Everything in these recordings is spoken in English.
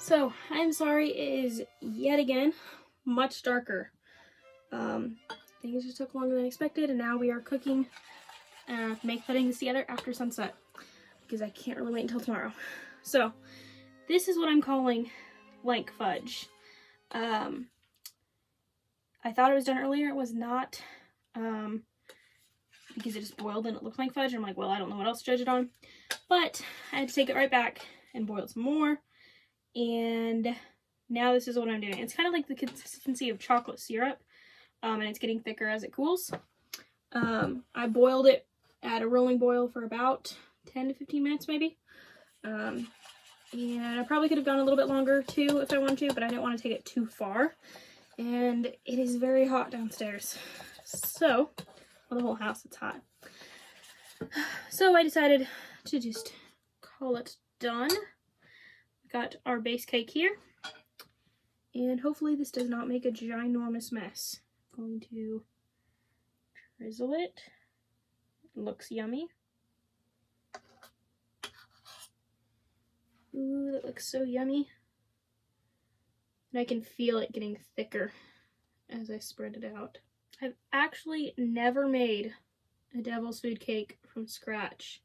So, I'm sorry, it is yet again much darker. Things just took longer than expected, and now we are cooking and putting this together after sunset because I can't really wait until tomorrow. So, this is what I'm calling blank fudge. I thought it was done earlier. It was not, because it just boiled and it looked like fudge. I'm like, well, I don't know what else to judge it on. But I had to take it right back and boil it some more. And now this is what I'm doing. It's kind of like the consistency of chocolate syrup, and it's getting thicker as it cools. I boiled it at a rolling boil for about 10 to 15 minutes maybe. And I probably could have gone a little bit longer too if I wanted to, but I didn't want to take it too far. And it is very hot downstairs. So, well, the whole house, it's hot. So I decided to just call it done. Got our base cake here, and hopefully this does not make a ginormous mess. I'm going to drizzle it. It looks yummy. Ooh, that looks so yummy. And I can feel it getting thicker as I spread it out. I've actually never made a devil's food cake from scratch,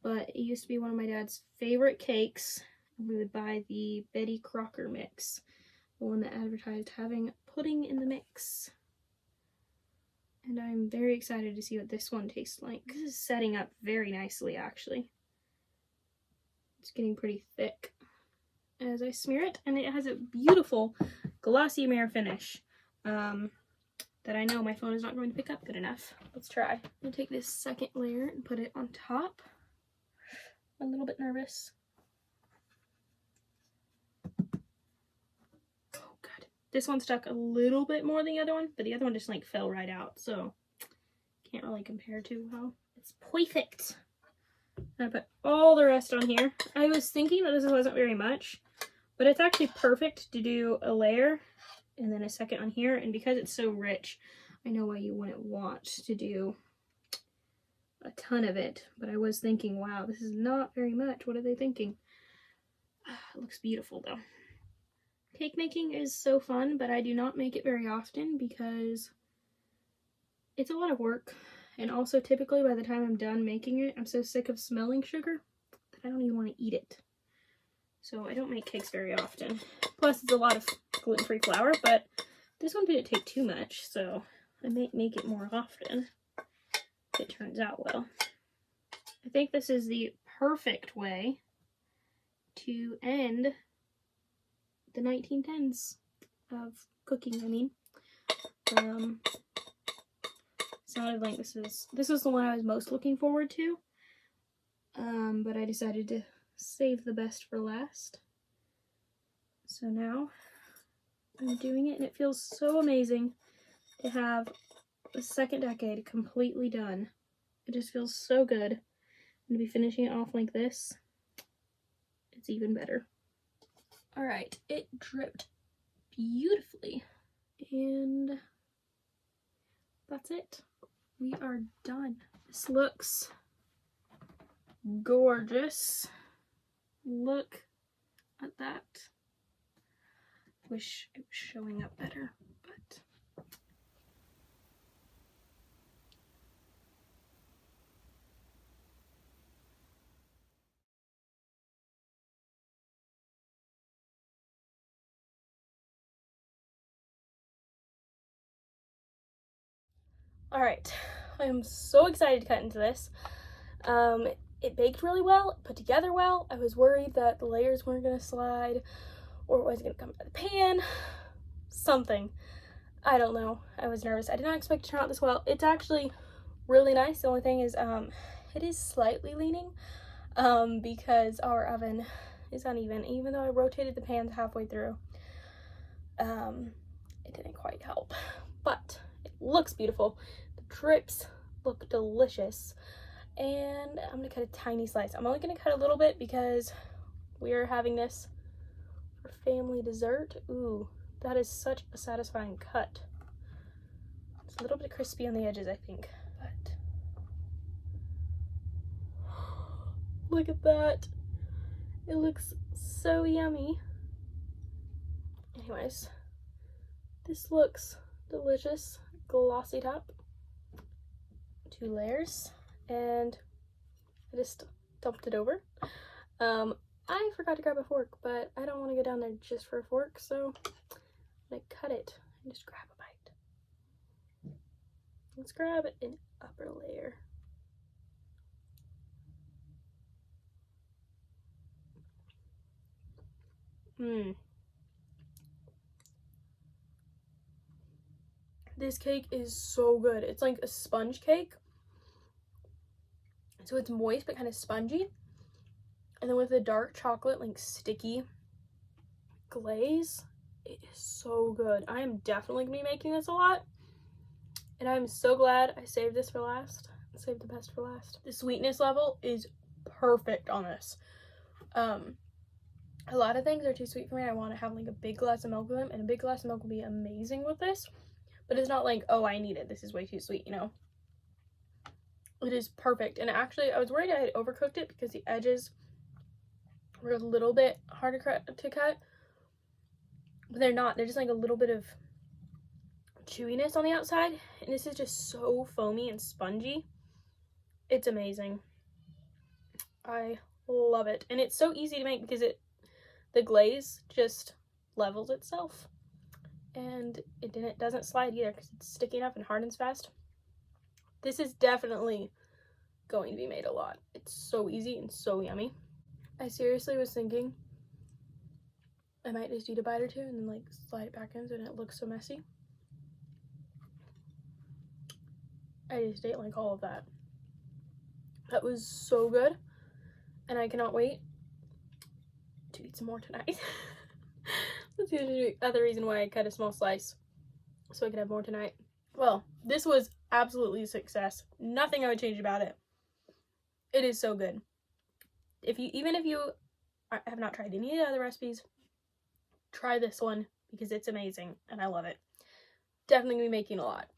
but it used to be one of my dad's favorite cakes. We would buy the Betty Crocker mix, the one that advertised having pudding in the mix. And I'm very excited to see what this one tastes like. This is setting up very nicely, actually. It's getting pretty thick as I smear it, and it has a beautiful glossy mirror finish that I know my phone is not going to pick up good enough. Let's try. I'm going to take this second layer and put it on top. I'm a little bit nervous. This one stuck a little bit more than the other one, but the other one just like fell right out, so can't really compare to how it's perfect. I put all the rest on here. I was thinking that this wasn't very much, but it's actually perfect to do a layer and then a second on here, and because it's so rich, I know why you wouldn't want to do a ton of it, but I was thinking, wow, this is not very much. What are they thinking? It looks beautiful though. Cake making is so fun, but I do not make it very often because it's a lot of work. And also typically by the time I'm done making it, I'm so sick of smelling sugar that I don't even want to eat it. So I don't make cakes very often. Plus it's a lot of gluten-free flour, but this one didn't take too much, so I may make it more often if it turns out well. I think this is the perfect way to end the 1910s of cooking, I mean. Sounded like this is the one I was most looking forward to. But I decided to save the best for last. So now I'm doing it, and it feels so amazing to have the second decade completely done. It just feels so good. I'm gonna be finishing it off like this. It's even better. Alright, it dripped beautifully, and that's it. We are done. This looks gorgeous. Look at that. Wish it was showing up better, but alright, I'm so excited to cut into this. It baked really well, put together well. I was worried that the layers weren't going to slide or it wasn't going to come out of the pan. Something. I don't know. I was nervous. I did not expect it to turn out this well. It's actually really nice. The only thing is it is slightly leaning because our oven is uneven. Even though I rotated the pans halfway through, it didn't quite help. But it looks beautiful. The drips look delicious. And I'm going to cut a tiny slice. I'm only going to cut a little bit because we are having this for family dessert. Ooh, that is such a satisfying cut. It's a little bit crispy on the edges, I think. But look at that. It looks so yummy. Anyways, this looks delicious. Glossy top. 2 layers. And I just dumped it over. I forgot to grab a fork, but I don't want to go down there just for a fork, so I'm going to cut it and just grab a bite. Let's grab an upper layer. This cake is so good. It's like a sponge cake. So it's moist but kind of spongy. And then with the dark chocolate, like sticky glaze, it is so good. I am definitely going to be making this a lot. And I'm so glad I saved this for last. Saved the best for last. The sweetness level is perfect on this. A lot of things are too sweet for me. I want to have like a big glass of milk with them. And a big glass of milk will be amazing with this. But it's not like, oh, I need it. This is way too sweet, you know. It is perfect. And actually, I was worried I had overcooked it because the edges were a little bit harder to cut. But they're not. They're just like a little bit of chewiness on the outside. And this is just so foamy and spongy. It's amazing. I love it. And it's so easy to make because the glaze just levels itself. And it doesn't slide either because it's sticky enough and hardens fast. This is definitely going to be made a lot. It's so easy and so yummy. I seriously was thinking I might just eat a bite or two and then like slide it back in so it looks so messy. I just ate like all of that. That was so good. And I cannot wait to eat some more tonight. That's the other reason why I cut a small slice, so I could have more tonight. Well, this was absolutely a success. Nothing I would change about it. It is so good. Even if you have not tried any of the other recipes, try this one because it's amazing and I love it. Definitely gonna be making a lot.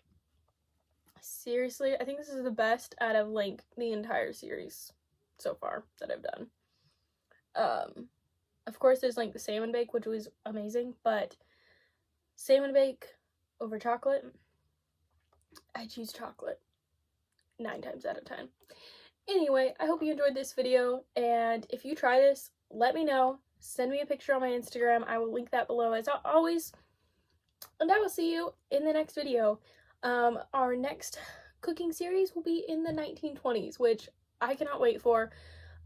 Seriously, I think this is the best out of like the entire series so far that I've done. Of course, there's like the salmon bake, which was amazing, but salmon bake over chocolate, I choose chocolate 9 times out of 10. Anyway, I hope you enjoyed this video, and if you try this, let me know. Send me a picture on my Instagram. I will link that below as always, and I will see you in the next video. Our next cooking series will be in the 1920s, which I cannot wait for.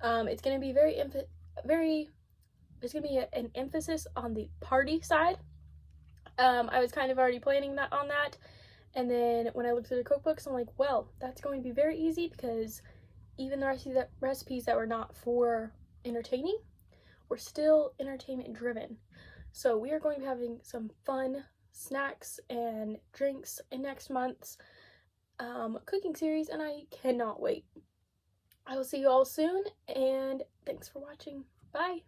It's going to be there's going to be an emphasis on the party side. I was kind of already planning on that. And then when I looked through the cookbooks, I'm like, well, that's going to be very easy because even the recipes that were not for entertaining were still entertainment driven. So we are going to be having some fun snacks and drinks in next month's cooking series, and I cannot wait. I will see you all soon, and thanks for watching. Bye!